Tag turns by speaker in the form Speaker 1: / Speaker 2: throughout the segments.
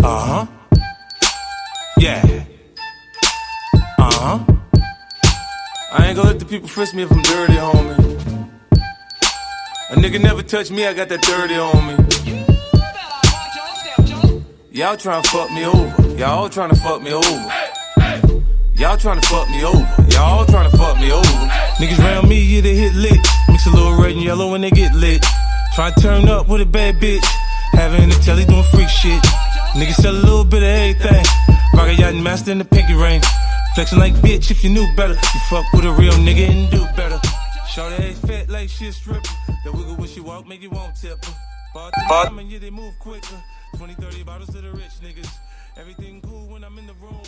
Speaker 1: Uh-huh. Yeah. Uh-huh. I ain't gonna let the people frisk me if I'm dirty, homie. A nigga never touch me, I got that dirty on me. Y'all tryna fuck me over. Y'all tryna fuck me over. Y'all tryna fuck me over. Y'all tryna fuck me over. Niggas round me, yeah, they hit lit. Mix a little red and yellow when they get lit. Tryna turn up with a bad bitch. Having the telly doing freak shit. Niggas sell a little bit of everything. Rock a yacht and master in the pinky ring. Flexing like bitch if you knew better. You fuck with a real nigga and do better. Shorty ain't fat like shit stripper. That wiggle when she walk make you won't tip her. Bartender, yeah, they move quicker. 20, 30 bottles to the rich niggas. Everything cool when I'm in the room.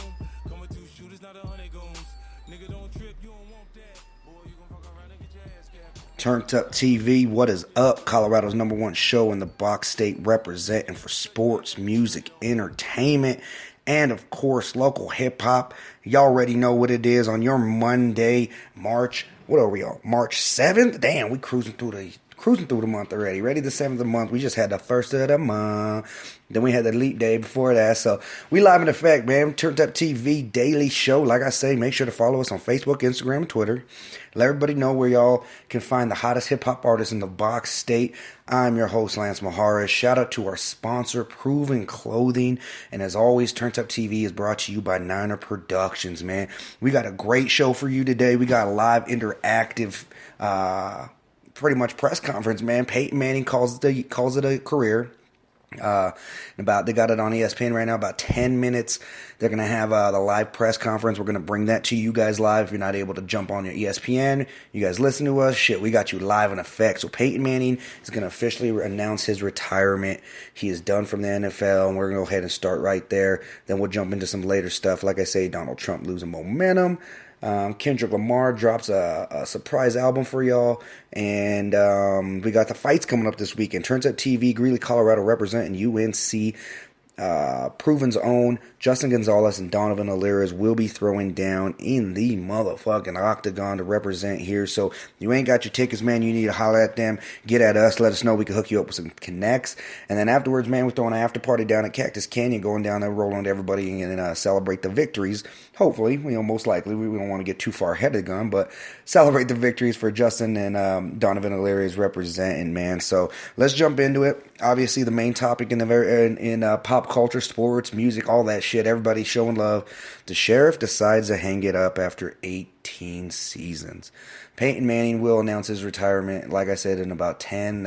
Speaker 1: Come with 2 shooters, not 100 goons. Nigga don't trip, you don't want that. Boy, you gon' fuck around and get your ass gapped.
Speaker 2: Turnt Up TV, what is up? Colorado's #1 show in the Box State, representing for sports, music, entertainment, and of course, local hip hop. Y'all already know what it is on your Monday, March 7th? Damn, we cruising through the month already. Ready the 7th of the month. We just had the 1st of the month. Then we had the leap day before that. So we live in effect, man. Turnt Up TV daily show. Like I say, make sure to follow us on Facebook, Instagram, and Twitter. Let everybody know where y'all can find the hottest hip-hop artists in the Box State. I'm your host, Lance Maharis. Shout out to our sponsor, Proven Clothing. And as always, Turnt Up TV is brought to you by Niner Productions, man. We got a great show for you today. We got a live interactive pretty much press conference, man. Peyton Manning calls it a career. They got it on ESPN right now, about 10 minutes. They're going to have the live press conference. We're going to bring that to you guys live. If you're not able to jump on your ESPN, you guys listen to us. Shit, we got you live in effect. So Peyton Manning is going to officially announce his retirement. He is done from the NFL, and we're going to go ahead and start right there. Then we'll jump into some later stuff. Like I say, Donald Trump losing momentum. Kendrick Lamar drops a surprise album for y'all, and we got the fights coming up this weekend. Turnt Up TV, Greeley, Colorado, representing UNC. Proven's own Justin Gonzalez and Donovan Alirez will be throwing down in the motherfucking octagon to represent here. So you ain't got your tickets, man. You need to holler at them. Get at us. Let us know. We can hook you up with some connects. And then afterwards, man, we're throwing an after party down at Cactus Canyon, going down there, rolling to everybody, and celebrate the victories. Hopefully, most likely. We don't want to get too far ahead of the gun, but celebrate the victories for Justin and Donovan Alirez representing, man. So let's jump into it. Obviously, the main topic in pop culture, sports, music, all that shit. Everybody showing love. The sheriff decides to hang it up after 18 seasons. Peyton Manning will announce his retirement. Like I said, in about 10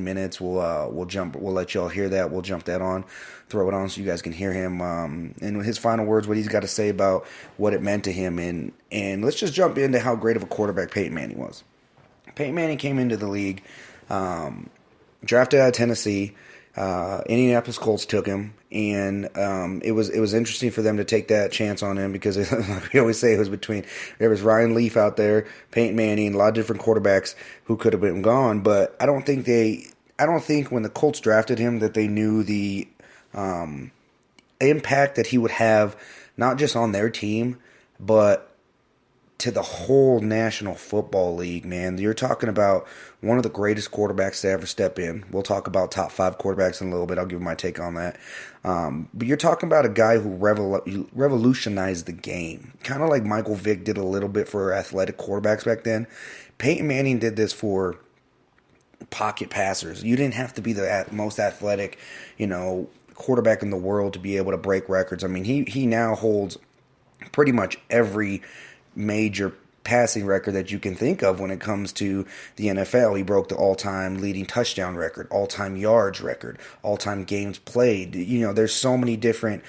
Speaker 2: minutes. We'll let y'all hear that. We'll jump that on, throw it on so you guys can hear him. And his final words, what he's got to say about what it meant to him. And let's just jump into how great of a quarterback Peyton Manning was. Peyton Manning came into the league, drafted out of Tennessee. Indianapolis Colts took him, and it was interesting for them to take that chance on him because, like we always say, there was Ryan Leaf out there, Peyton Manning, a lot of different quarterbacks who could have been gone. But I don't think when the Colts drafted him that they knew the impact that he would have, not just on their team, but to the whole National Football League, man. You're talking about one of the greatest quarterbacks to ever step in. We'll talk about top 5 quarterbacks in a little bit. I'll give my take on that. But you're talking about a guy who revolutionized the game. Kind of like Michael Vick did a little bit for athletic quarterbacks back then. Peyton Manning did this for pocket passers. You didn't have to be the most athletic, quarterback in the world to be able to break records. I mean, he now holds pretty much every major passing record that you can think of when it comes to the NFL. He broke the all-time leading touchdown record, all-time yards record, all-time games played. There's so many different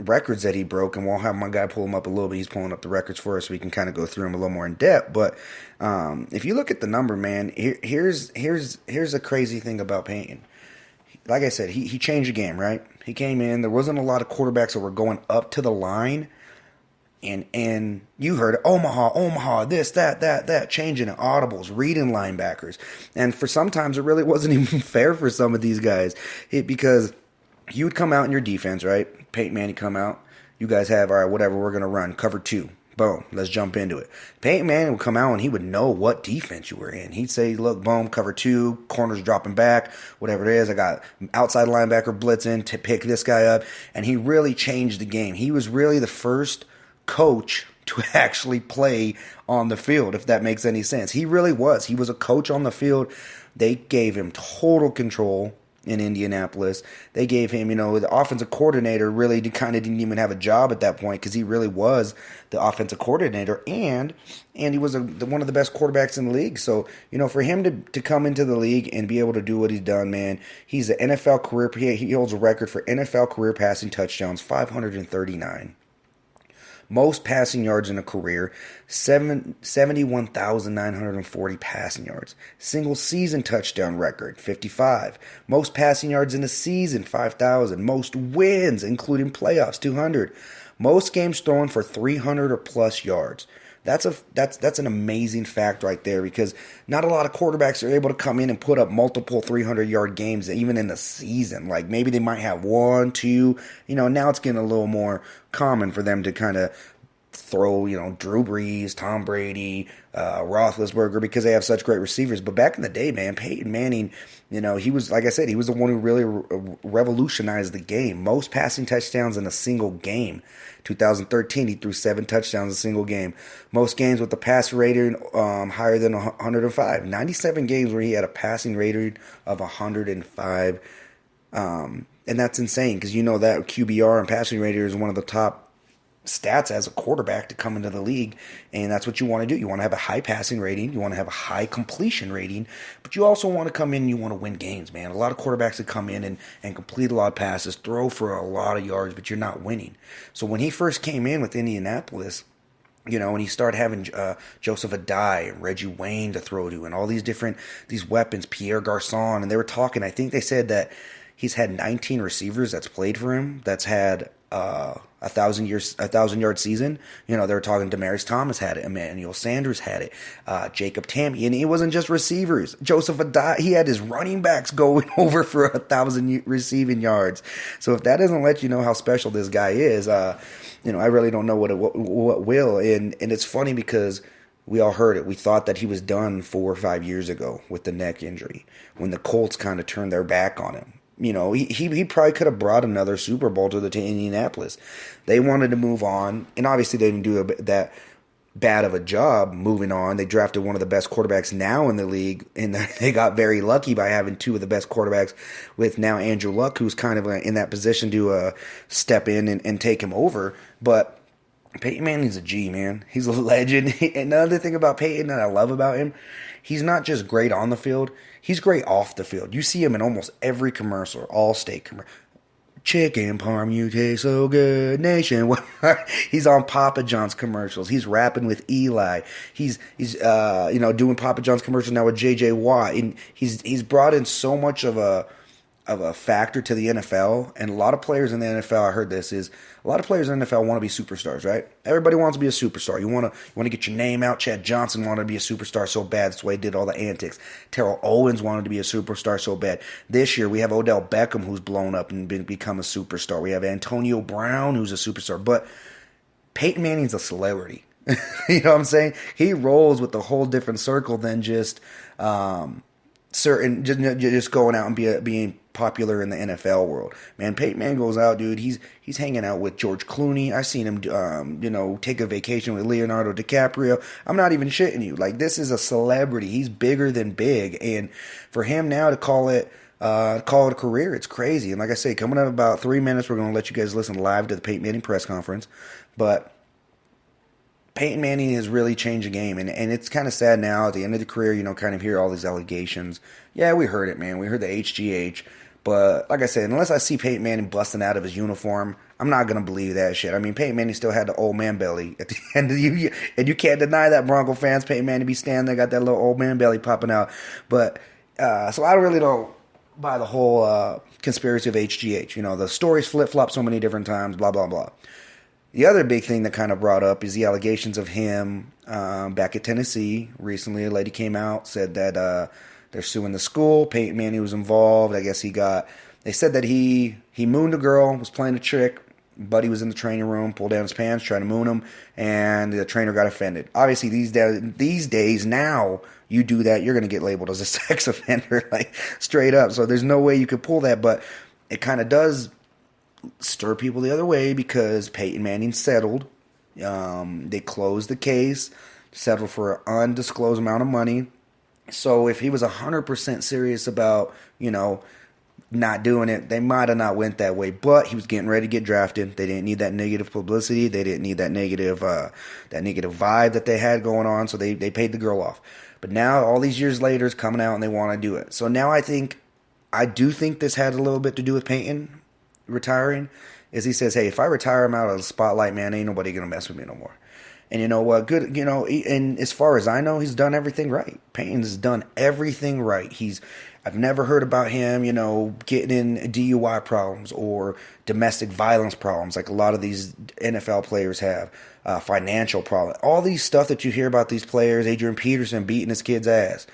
Speaker 2: records that he broke, and we'll have my guy pull them up a little bit. He's pulling up the records for us so we can kind of go through them a little more in depth. But if you look at the number, man, here's a crazy thing about Peyton. Like I said, he changed the game, right? He came in. There wasn't a lot of quarterbacks that were going up to the line. And you heard Omaha, this, that, changing it, audibles, reading linebackers. And for sometimes it really wasn't even fair for some of these guys. Because you would come out in your defense, right? Peyton Manning come out. You guys have, all right, whatever, we're going to run. Cover 2. Boom, let's jump into it. Peyton Manning would come out and he would know what defense you were in. He'd say, look, boom, cover two, corners dropping back, whatever it is. I got outside linebacker blitzing to pick this guy up. And he really changed the game. He was really the first coach to actually play on the field, if that makes any sense. He really was. He was a coach on the field. They gave him total control in Indianapolis. They gave him, the offensive coordinator really kind of didn't even have a job at that point because he really was the offensive coordinator, and he was one of the best quarterbacks in the league. So, for him to come into the league and be able to do what he's done, man, he's an NFL career, he holds a record for NFL career passing touchdowns, 539. Most passing yards in a career, 71,940 passing yards. Single season touchdown record, 55. Most passing yards in a season, 5,000. Most wins, including playoffs, 200. Most games thrown for 300 or plus yards. That's an amazing fact right there, because not a lot of quarterbacks are able to come in and put up multiple 300-yard games even in the season. Like maybe they might have one, two. Now it's getting a little more common for them to kind of throw, Drew Brees, Tom Brady, Roethlisberger, because they have such great receivers. But back in the day, man, Peyton Manning, he was, like I said, he was the one who really revolutionized the game. Most passing touchdowns in a single game. 2013, he threw 7 touchdowns in a single game. Most games with a pass rating higher than 105. 97 games where he had a passing rating of 105. And that's insane, because that QBR and passing rating is one of the top stats as a quarterback to come into the league, and that's what you want to do. You want to have a high passing rating, you want to have a high completion rating, but you also want to come in and you want to win games, man. A lot of quarterbacks that come in and complete a lot of passes, throw for a lot of yards, but you're not winning. So when he first came in with Indianapolis, and he started having Joseph Adai and Reggie Wayne to throw to, and all these weapons, Pierre Garçon, and they were talking, I think they said that he's had 19 receivers that's played for him, that's had a 1,000-yard season. They were talking. Demaryius Thomas had it. Emmanuel Sanders had it. Jacob Tamme, and it wasn't just receivers. Joseph Adai, he had his running backs going over for 1,000 receiving yards. So if that doesn't let you know how special this guy is, I really don't know what will. And it's funny because we all heard it. We thought that he was done 4 or 5 years ago with the neck injury when the Colts kind of turned their back on him. He probably could have brought another Super Bowl to Indianapolis. They wanted to move on, and obviously they didn't do that bad of a job moving on. They drafted one of the best quarterbacks now in the league, and they got very lucky by having 2 of the best quarterbacks with now Andrew Luck, who's kind of in that position to step in and take him over. But Peyton Manning's a G, man. He's a legend. Another thing about Peyton that I love about him, he's not just great on the field, he's great off the field. You see him in almost every commercial, Allstate commercial. Chicken parm, you taste so good, nation. He's on Papa John's commercials. He's rapping with Eli. He's doing Papa John's commercials now with J.J. Watt. And he's brought in so much of a factor to the NFL, and a lot of players in the NFL, I heard this, is a lot of players in the NFL want to be superstars, right? Everybody wants to be a superstar. You want to get your name out. Chad Johnson wanted to be a superstar so bad. That's why he did all the antics. Terrell Owens wanted to be a superstar so bad. This year, we have Odell Beckham, who's blown up and become a superstar. We have Antonio Brown, who's a superstar. But Peyton Manning's a celebrity. You know what I'm saying? He rolls with a whole different circle than just just going out and being popular in the NFL world. Man, Peyton Manning goes out, dude. He's hanging out with George Clooney. I've seen him, take a vacation with Leonardo DiCaprio. I'm not even shitting you. Like, this is a celebrity. He's bigger than big, and for him now to call it a career, it's crazy. And like I say, coming up about 3 minutes, we're going to let you guys listen live to the Peyton Manning press conference. But Peyton Manning has really changed the game, and it's kind of sad now at the end of the career, kind of hear all these allegations. Yeah, we heard it, man. We heard the HGH. But like I said, unless I see Peyton Manning busting out of his uniform, I'm not going to believe that shit. I mean, Peyton Manning still had the old man belly at the end of the year, and you can't deny that, Bronco fans. Peyton Manning be standing there, got that little old man belly popping out. But so I really don't buy the whole conspiracy of HGH. The stories flip-flop so many different times, blah, blah, blah. The other big thing that kind of brought up is the allegations of him back at Tennessee. Recently, a lady came out, said that they're suing the school. Peyton Manning was involved. I guess they said that he mooned a girl, was playing a trick, Buddy was in the training room, pulled down his pants, trying to moon him, and the trainer got offended. Obviously, these days now, you do that, you're going to get labeled as a sex offender, like straight up. So there's no way you could pull that, but it kind of does stir people the other way because Peyton Manning settled. They closed the case, settled for an undisclosed amount of money. So if he was 100% serious about, not doing it, they might have not went that way, but he was getting ready to get drafted. They didn't need that negative publicity. They didn't need that negative vibe that they had going on, so they paid the girl off. But now, all these years later, it's coming out and they want to do it. So now I do think this had a little bit to do with Peyton retiring, is he says, hey, if I retire, I'm out of the spotlight, man, ain't nobody going to mess with me no more. And you know what? Good, and as far as I know, he's done everything right. Peyton's done everything right. I've never heard about him, getting in DUI problems or domestic violence problems like a lot of these NFL players have, financial problems. All these stuff that you hear about these players, Adrian Peterson beating his kid's ass,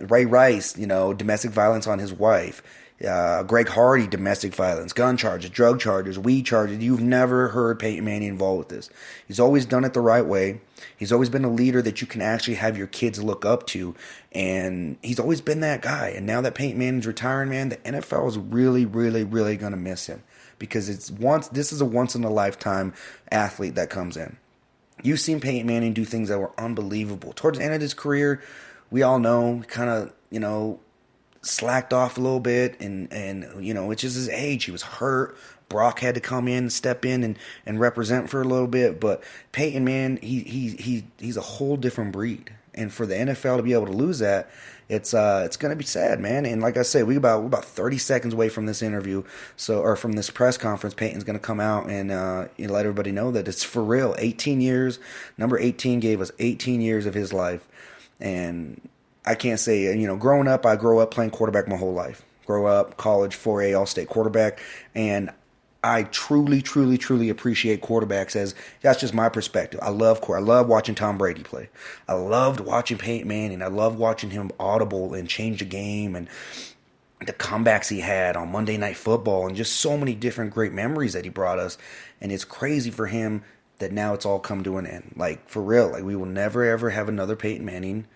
Speaker 2: Ray Rice, domestic violence on his wife, Greg Hardy, domestic violence, gun charges, drug charges, weed charges. You've never heard Peyton Manning involved with this. He's always done it the right way. He's always been a leader that you can actually have your kids look up to. And he's always been that guy. And now that Peyton Manning's retiring, man, the NFL is really, really, really going to miss him. Because this is a once-in-a-lifetime athlete that comes in. You've seen Peyton Manning do things that were unbelievable. Towards the end of his career, we all know, kind of, slacked off a little bit, and it's just his age. He was hurt. Brock had to come in, step in, and represent for a little bit. But Peyton, man, he's a whole different breed. And for the NFL to be able to lose that, it's going to be sad, man. And like I said, we're about 30 seconds away from this interview, or from this press conference. Peyton's going to come out and let everybody know that it's for real. 18 years. Number 18 gave us 18 years of his life, and I can't say, growing up, I grew up playing quarterback my whole life. Grow up, college, 4A, all-state quarterback. And I truly, truly, truly appreciate quarterbacks that's just my perspective. I love watching Tom Brady play. I loved watching Peyton Manning. I loved watching him audible and change the game and the comebacks he had on Monday Night Football and just so many different great memories that he brought us. And it's crazy for him that now it's all come to an end. Like, for real, we will never, ever have another Peyton Manning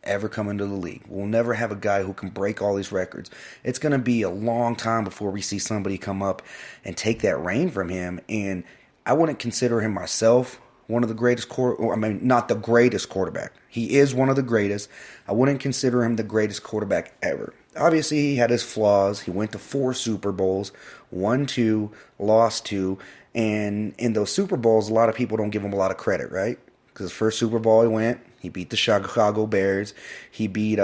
Speaker 2: ever come into the league. We'll never have a guy who can break all these records. It's going to be a long time before we see somebody come up and take that reign from him. And I wouldn't consider him myself one of the greatest not the greatest quarterback. He is one of the greatest. I wouldn't consider him the greatest quarterback ever. Obviously, he had his flaws. He went to 4 Super Bowls, won 2, lost 2. And in those Super Bowls, a lot of people don't give him a lot of credit, right? Because his first Super Bowl he beat the Chicago Bears. He beat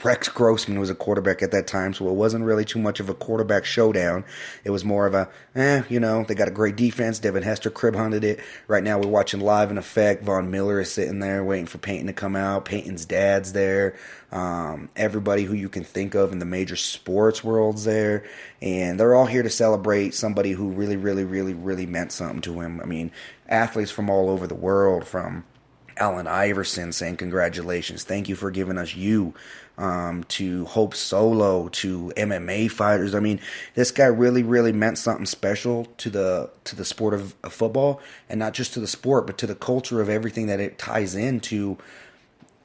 Speaker 2: Rex Grossman was a quarterback at that time, so it wasn't really too much of a quarterback showdown. It was more of they got a great defense. Devin Hester crib hunted it. Right now we're watching live in effect. Von Miller is sitting there waiting for Peyton to come out. Peyton's dad's there. Everybody who you can think of in the major sports world's there. And they're all here to celebrate somebody who really, really, really, really meant something to him. I mean, athletes from all over the world, from Allen Iverson saying congratulations, thank you for giving us you, to Hope Solo, to MMA fighters. I mean, this guy really, really meant something special to the sport of football, and not just to the sport, but to the culture of everything that it ties into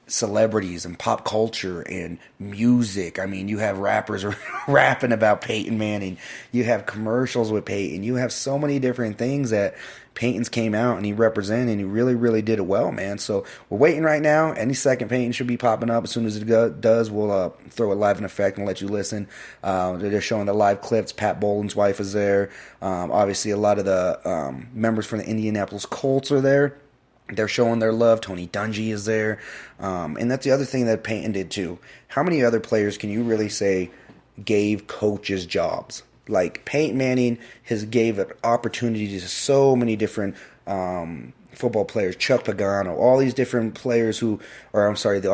Speaker 2: celebrities and pop culture and music. I mean, you have rappers rapping about Peyton Manning. You have commercials with Peyton. You have so many different things that Peyton's came out and he represented, and he really, really did it well, man. So we're waiting right now. Any second, Peyton should be popping up. As soon as it does, we'll throw it live in effect and let you listen. They're showing the live clips. Pat Bolin's wife is there. Obviously, a lot of the members from the Indianapolis Colts are there. They're showing their love. Tony Dungy is there. And that's the other thing that Peyton did too. How many other players can you really say gave coaches jobs? Like, Peyton Manning has gave an opportunity to so many different football players. Chuck Pagano, all these different players all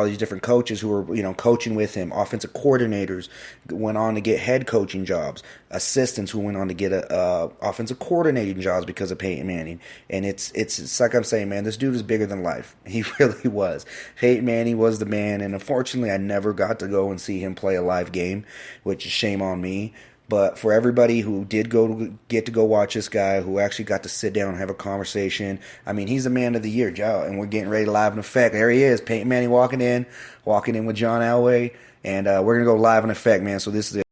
Speaker 2: these different coaches who were, coaching with him. Offensive coordinators went on to get head coaching jobs. Assistants who went on to get offensive coordinating jobs because of Peyton Manning. And it's like I'm saying, man, this dude is bigger than life. He really was. Peyton Manning was the man, and unfortunately, I never got to go and see him play a live game, which is shame on me. But for everybody who did get to go watch this guy, who actually got to sit down and have a conversation, I mean, he's the man of the year, Joe, and we're getting ready to live in effect. There he is, Peyton Manning walking in with John Elway, and we're going to go live in effect, man. So this is it.